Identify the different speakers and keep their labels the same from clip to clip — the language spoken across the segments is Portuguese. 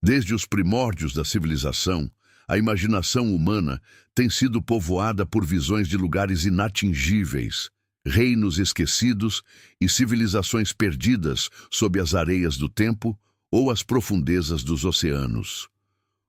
Speaker 1: Desde os primórdios da civilização, a imaginação humana tem sido povoada por visões de lugares inatingíveis, reinos esquecidos e civilizações perdidas sob as areias do tempo ou as profundezas dos oceanos.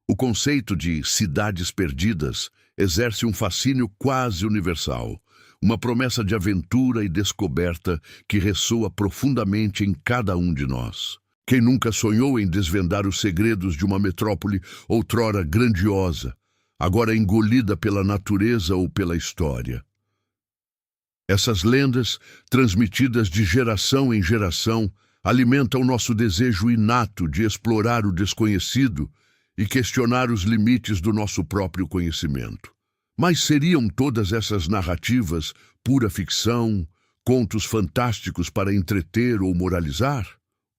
Speaker 1: O conceito de cidades perdidas exerce um fascínio quase universal, uma promessa de aventura e descoberta que ressoa profundamente em cada um de nós. Quem nunca sonhou em desvendar os segredos de uma metrópole outrora grandiosa, agora engolida pela natureza ou pela história? Essas lendas, transmitidas de geração em geração, alimentam nosso desejo inato de explorar o desconhecido e questionar os limites do nosso próprio conhecimento. Mas seriam todas essas narrativas pura ficção, contos fantásticos para entreter ou moralizar?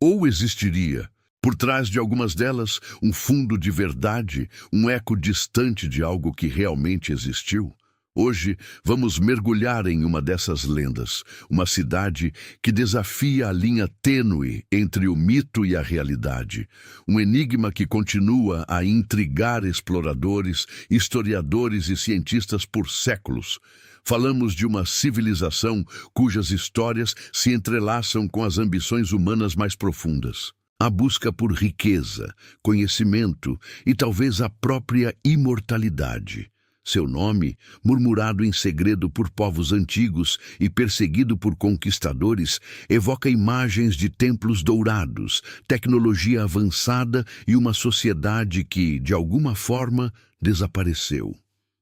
Speaker 1: Ou existiria, por trás de algumas delas, um fundo de verdade, um eco distante de algo que realmente existiu? Hoje, vamos mergulhar em uma dessas lendas, uma cidade que desafia a linha tênue entre o mito e a realidade, um enigma que continua a intrigar exploradores, historiadores e cientistas por séculos. Falamos de uma civilização cujas histórias se entrelaçam com as ambições humanas mais profundas. A busca por riqueza, conhecimento e talvez a própria imortalidade. Seu nome, murmurado em segredo por povos antigos e perseguido por conquistadores, evoca imagens de templos dourados, tecnologia avançada e uma sociedade que, de alguma forma, desapareceu.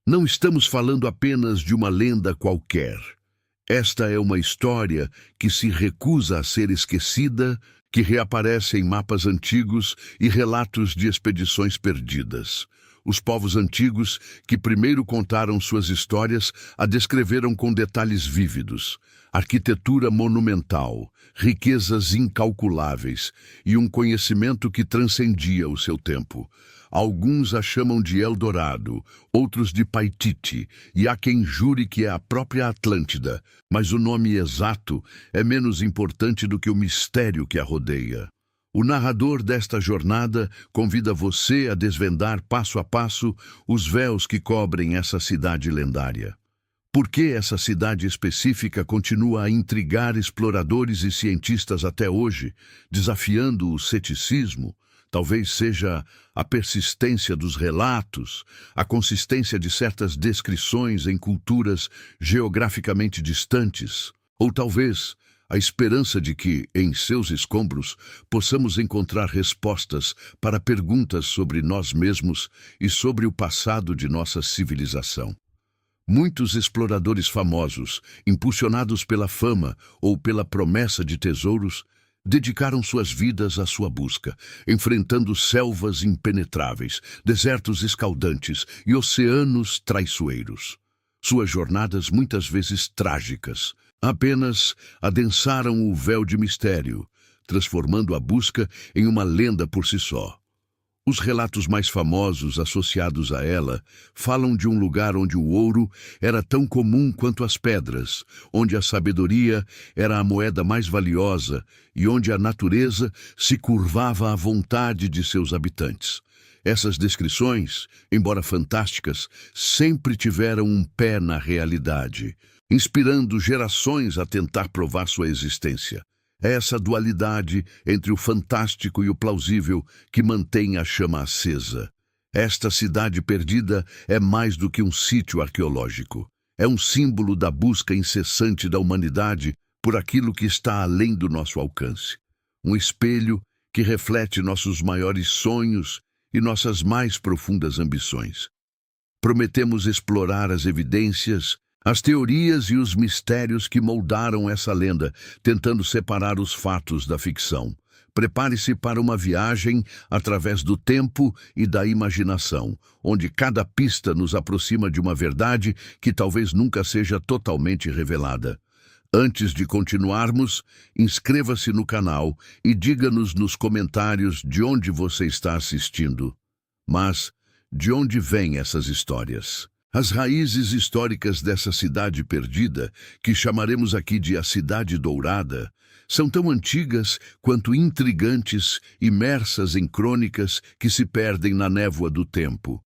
Speaker 1: Não estamos falando apenas de uma lenda qualquer. Esta é uma história que se recusa a ser esquecida, que reaparece em mapas antigos e relatos de expedições perdidas. Os povos antigos, que primeiro contaram suas histórias, a descreveram com detalhes vívidos. Arquitetura monumental, riquezas incalculáveis e um conhecimento que transcendia o seu tempo. Alguns a chamam de Eldorado, outros de Paititi, e há quem jure que é a própria Atlântida, mas o nome exato é menos importante do que o mistério que a rodeia. O narrador desta jornada convida você a desvendar passo a passo os véus que cobrem essa cidade lendária. Por que essa cidade específica continua a intrigar exploradores e cientistas até hoje, desafiando o ceticismo? Talvez seja a persistência dos relatos, a consistência de certas descrições em culturas geograficamente distantes, ou talvez a esperança de que, em seus escombros, possamos encontrar respostas para perguntas sobre nós mesmos e sobre o passado de nossa civilização. Muitos exploradores famosos, impulsionados pela fama ou pela promessa de tesouros, dedicaram suas vidas à sua busca, enfrentando selvas impenetráveis, desertos escaldantes e oceanos traiçoeiros. Suas jornadas, muitas vezes trágicas, apenas adensaram o véu de mistério, transformando a busca em uma lenda por si só. Os relatos mais famosos associados a ela falam de um lugar onde o ouro era tão comum quanto as pedras, onde a sabedoria era a moeda mais valiosa e onde a natureza se curvava à vontade de seus habitantes. Essas descrições, embora fantásticas, sempre tiveram um pé na realidade, inspirando gerações a tentar provar sua existência. É essa dualidade entre o fantástico e o plausível que mantém a chama acesa. Esta cidade perdida é mais do que um sítio arqueológico. É um símbolo da busca incessante da humanidade por aquilo que está além do nosso alcance. Um espelho que reflete nossos maiores sonhos e nossas mais profundas ambições. Prometemos explorar as evidências, as teorias e os mistérios que moldaram essa lenda, tentando separar os fatos da ficção. Prepare-se para uma viagem através do tempo e da imaginação, onde cada pista nos aproxima de uma verdade que talvez nunca seja totalmente revelada. Antes de continuarmos, inscreva-se no canal e diga-nos nos comentários de onde você está assistindo. Mas, de onde vêm essas histórias? As raízes históricas dessa cidade perdida, que chamaremos aqui de a Cidade Dourada, São tão antigas quanto intrigantes, imersas em crônicas que se perdem na névoa do tempo.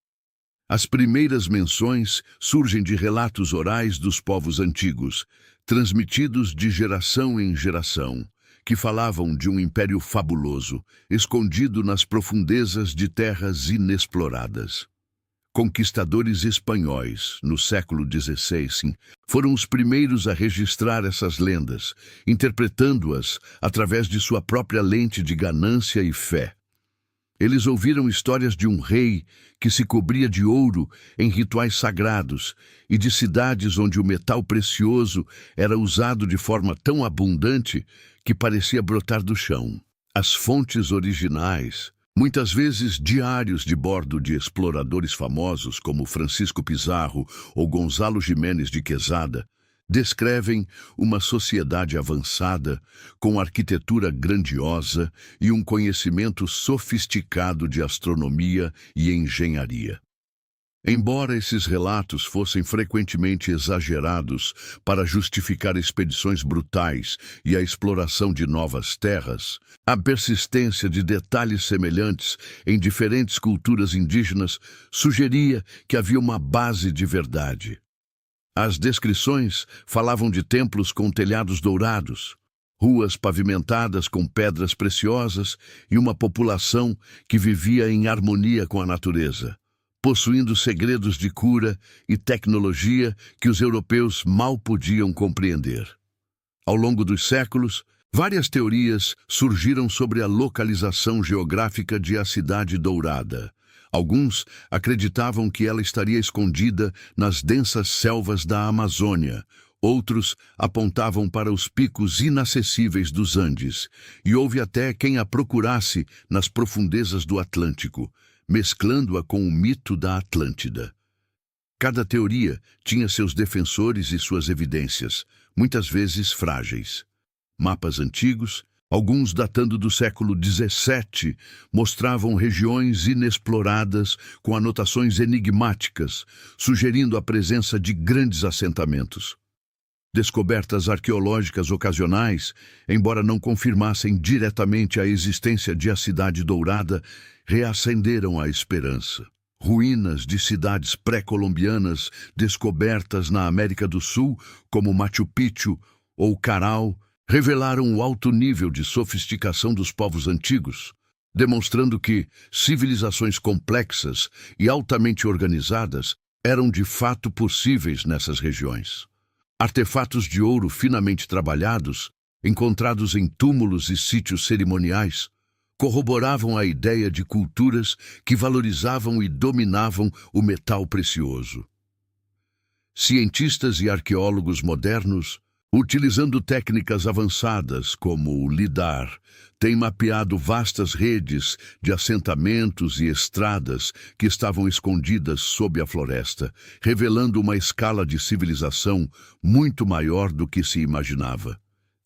Speaker 1: As primeiras menções surgem de relatos orais dos povos antigos, transmitidos de geração em geração, que falavam de um império fabuloso, escondido nas profundezas de terras inexploradas. Conquistadores espanhóis, no século XVI, foram os primeiros a registrar essas lendas, interpretando-as através de sua própria lente de ganância e fé. Eles ouviram histórias de um rei que se cobria de ouro em rituais sagrados e de cidades onde o metal precioso era usado de forma tão abundante que parecia brotar do chão. As fontes originais, muitas vezes diários de bordo de exploradores famosos como Francisco Pizarro ou Gonzalo Jiménez de Quesada, descrevem uma sociedade avançada, com arquitetura grandiosa e um conhecimento sofisticado de astronomia e engenharia. Embora esses relatos fossem frequentemente exagerados para justificar expedições brutais e a exploração de novas terras, a persistência de detalhes semelhantes em diferentes culturas indígenas sugeria que havia uma base de verdade. As descrições falavam de templos com telhados dourados, ruas pavimentadas com pedras preciosas e uma população que vivia em harmonia com a natureza, possuindo segredos de cura e tecnologia que os europeus mal podiam compreender. Ao longo dos séculos, várias teorias surgiram sobre a localização geográfica de a Cidade Dourada. Alguns acreditavam que ela estaria escondida nas densas selvas da Amazônia. Outros apontavam para os picos inacessíveis dos Andes, e houve até quem a procurasse nas profundezas do Atlântico, mesclando-a com o mito da Atlântida. Cada teoria tinha seus defensores e suas evidências, muitas vezes frágeis. Mapas antigos, alguns datando do século XVII, mostravam regiões inexploradas com anotações enigmáticas, sugerindo a presença de grandes assentamentos. Descobertas arqueológicas ocasionais, embora não confirmassem diretamente a existência de a Cidade Dourada, reacenderam a esperança. Ruínas de cidades pré-colombianas descobertas na América do Sul, como Machu Picchu ou Caral, revelaram o alto nível de sofisticação dos povos antigos, demonstrando que civilizações complexas e altamente organizadas eram de fato possíveis nessas regiões. Artefatos de ouro finamente trabalhados, encontrados em túmulos e sítios cerimoniais, corroboravam a ideia de culturas que valorizavam e dominavam o metal precioso. Cientistas e arqueólogos modernos, utilizando técnicas avançadas como o lidar, têm mapeado vastas redes de assentamentos e estradas que estavam escondidas sob a floresta, revelando uma escala de civilização muito maior do que se imaginava.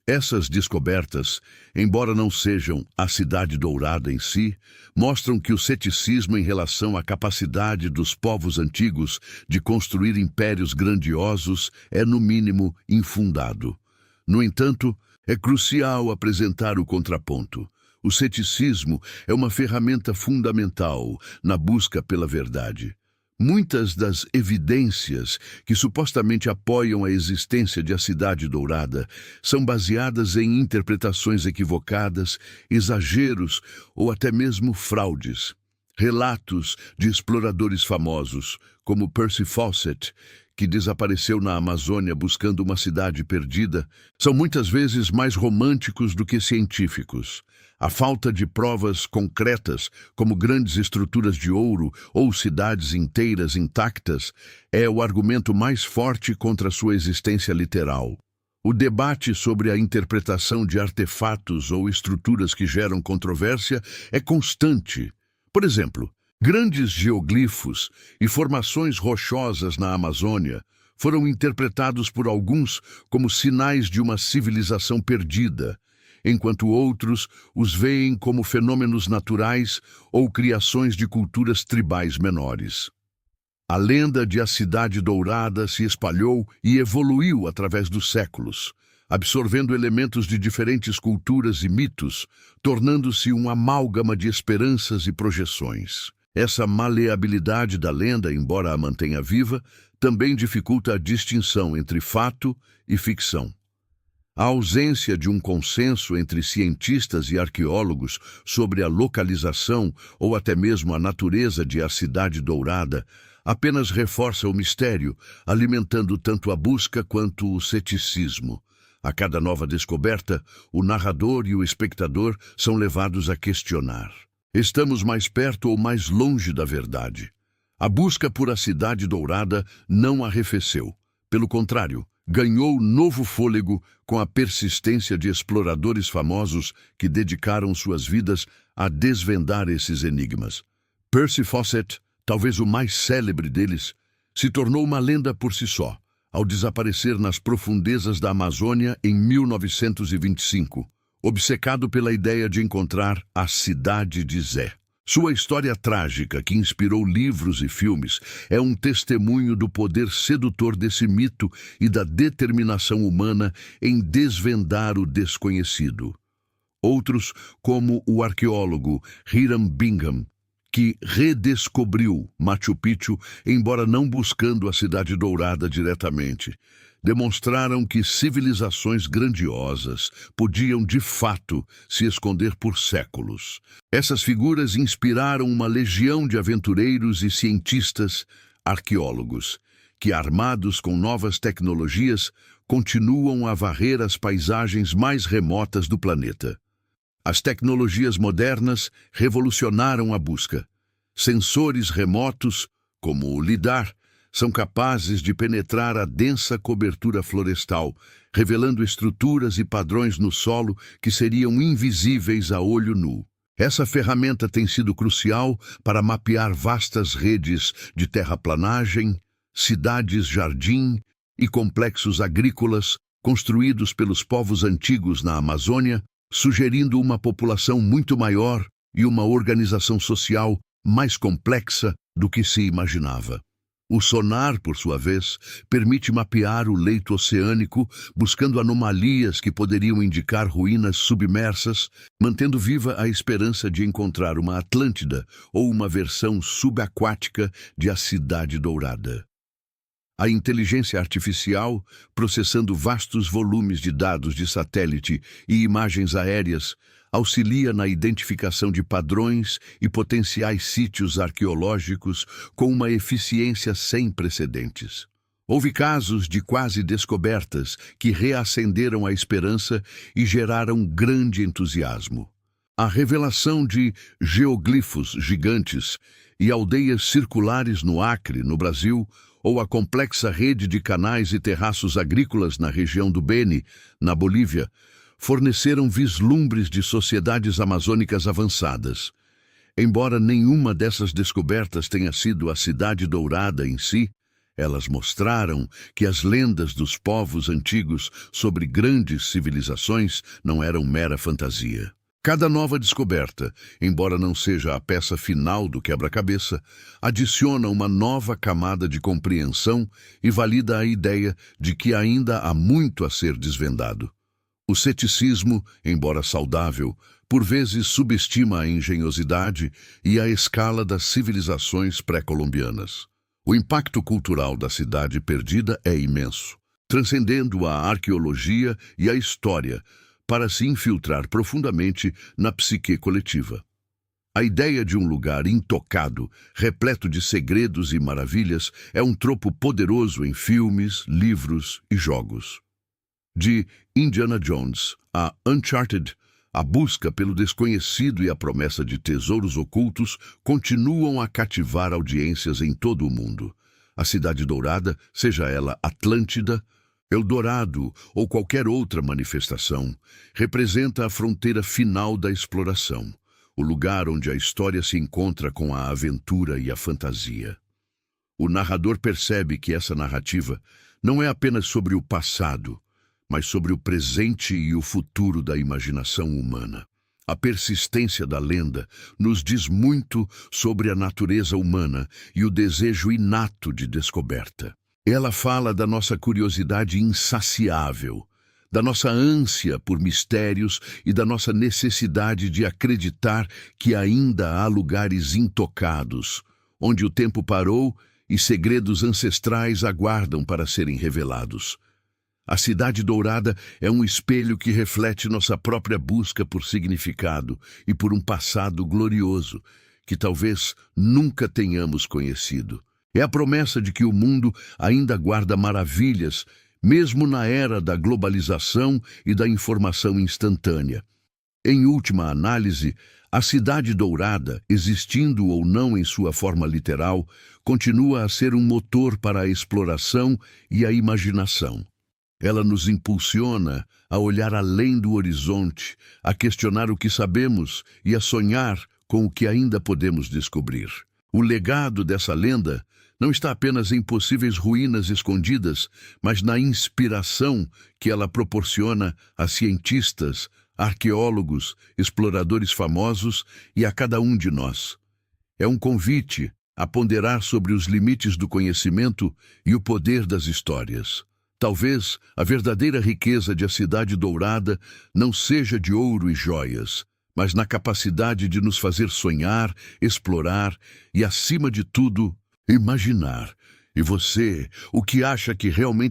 Speaker 1: Essas descobertas, embora não sejam a Cidade Dourada em si, mostram que o ceticismo em relação à capacidade dos povos antigos de construir impérios grandiosos é, no mínimo, infundado. No entanto, é crucial apresentar o contraponto. O ceticismo é uma ferramenta fundamental na busca pela verdade. Muitas das evidências que supostamente apoiam a existência de a Cidade Dourada são baseadas em interpretações equivocadas, exageros ou até mesmo fraudes. Relatos de exploradores famosos, como Percy Fawcett, que desapareceu na Amazônia buscando uma cidade perdida, são muitas vezes mais românticos do que científicos. A falta de provas concretas, como grandes estruturas de ouro ou cidades inteiras intactas, é o argumento mais forte contra sua existência literal. O debate sobre a interpretação de artefatos ou estruturas que geram controvérsia é constante. Por exemplo, grandes geoglifos e formações rochosas na Amazônia foram interpretados por alguns como sinais de uma civilização perdida, enquanto outros os veem como fenômenos naturais ou criações de culturas tribais menores. A lenda de a Cidade Dourada se espalhou e evoluiu através dos séculos. absorvendo elementos de diferentes culturas e mitos, tornando-se um amálgama de esperanças e projeções. Essa maleabilidade da lenda, embora a mantenha viva, também dificulta a distinção entre fato e ficção. A ausência de um consenso entre cientistas e arqueólogos sobre a localização ou até mesmo a natureza de a Cidade Dourada apenas reforça o mistério, alimentando tanto a busca quanto o ceticismo. A cada nova descoberta, o narrador e o espectador são levados a questionar: estamos mais perto ou mais longe da verdade? A busca por a Cidade Dourada não arrefeceu. Pelo contrário, ganhou novo fôlego com a persistência de exploradores famosos que dedicaram suas vidas a desvendar esses enigmas. Percy Fawcett, talvez o mais célebre deles, se tornou uma lenda por si só, ao desaparecer nas profundezas da Amazônia em 1925, obcecado pela ideia de encontrar a Cidade de Zé. Sua história trágica, que inspirou livros e filmes, é um testemunho do poder sedutor desse mito e da determinação humana em desvendar o desconhecido. Outros, como o arqueólogo Hiram Bingham, que redescobriu Machu Picchu, embora não buscando a Cidade Dourada diretamente, demonstraram que civilizações grandiosas podiam, de fato, se esconder por séculos. Essas figuras inspiraram uma legião de aventureiros e cientistas, arqueólogos, que, armados com novas tecnologias, continuam a varrer as paisagens mais remotas do planeta. As tecnologias modernas revolucionaram a busca. Sensores remotos, como o LIDAR, são capazes de penetrar a densa cobertura florestal, revelando estruturas e padrões no solo que seriam invisíveis a olho nu. Essa ferramenta tem sido crucial para mapear vastas redes de terraplanagem, cidades-jardim e complexos agrícolas construídos pelos povos antigos na Amazônia, sugerindo uma população muito maior e uma organização social mais complexa do que se imaginava. O sonar, por sua vez, permite mapear o leito oceânico, buscando anomalias que poderiam indicar ruínas submersas, mantendo viva a esperança de encontrar uma Atlântida ou uma versão subaquática de A Cidade Dourada. A inteligência artificial, processando vastos volumes de dados de satélite e imagens aéreas, auxilia na identificação de padrões e potenciais sítios arqueológicos com uma eficiência sem precedentes. Houve casos de quase descobertas que reacenderam a esperança e geraram grande entusiasmo. A revelação de geoglifos gigantes e aldeias circulares no Acre, no Brasil, ou a complexa rede de canais e terraços agrícolas na região do Beni, na Bolívia, forneceram vislumbres de sociedades amazônicas avançadas. Embora nenhuma dessas descobertas tenha sido a Cidade Dourada em si, elas mostraram que as lendas dos povos antigos sobre grandes civilizações não eram mera fantasia. Cada nova descoberta, embora não seja a peça final do quebra-cabeça, adiciona uma nova camada de compreensão e valida a ideia de que ainda há muito a ser desvendado. O ceticismo, embora saudável, por vezes subestima a engenhosidade e a escala das civilizações pré-colombianas. O impacto cultural da Cidade Perdida é imenso, transcendendo a arqueologia e a história, para se infiltrar profundamente na psique coletiva. A ideia de um lugar intocado, repleto de segredos e maravilhas, é um tropo poderoso em filmes, livros e jogos. De Indiana Jones a Uncharted, a busca pelo desconhecido e a promessa de tesouros ocultos continuam a cativar audiências em todo o mundo. A Cidade Dourada, seja ela Atlântida, Eldorado ou qualquer outra manifestação, representa a fronteira final da exploração, o lugar onde a história se encontra com a aventura e a fantasia. O narrador percebe que essa narrativa não é apenas sobre o passado, mas sobre o presente e o futuro da imaginação humana. A persistência da lenda nos diz muito sobre a natureza humana e o desejo inato de descoberta. Ela fala da nossa curiosidade insaciável, da nossa ânsia por mistérios e da nossa necessidade de acreditar que ainda há lugares intocados, onde o tempo parou e segredos ancestrais aguardam para serem revelados. A Cidade Dourada é um espelho que reflete nossa própria busca por significado e por um passado glorioso que talvez nunca tenhamos conhecido. É a promessa de que o mundo ainda guarda maravilhas, mesmo na era da globalização e da informação instantânea. Em última análise, a Cidade Dourada, existindo ou não em sua forma literal, continua a ser um motor para a exploração e a imaginação. Ela nos impulsiona a olhar além do horizonte, a questionar o que sabemos e a sonhar com o que ainda podemos descobrir. O legado dessa lenda não está apenas em possíveis ruínas escondidas, mas na inspiração que ela proporciona a cientistas, arqueólogos, exploradores famosos e a cada um de nós. É um convite a ponderar sobre os limites do conhecimento e o poder das histórias. Talvez a verdadeira riqueza de A Cidade Dourada não seja de ouro e joias, mas na capacidade de nos fazer sonhar, explorar e, acima de tudo, imaginar. E você, o que acha que realmente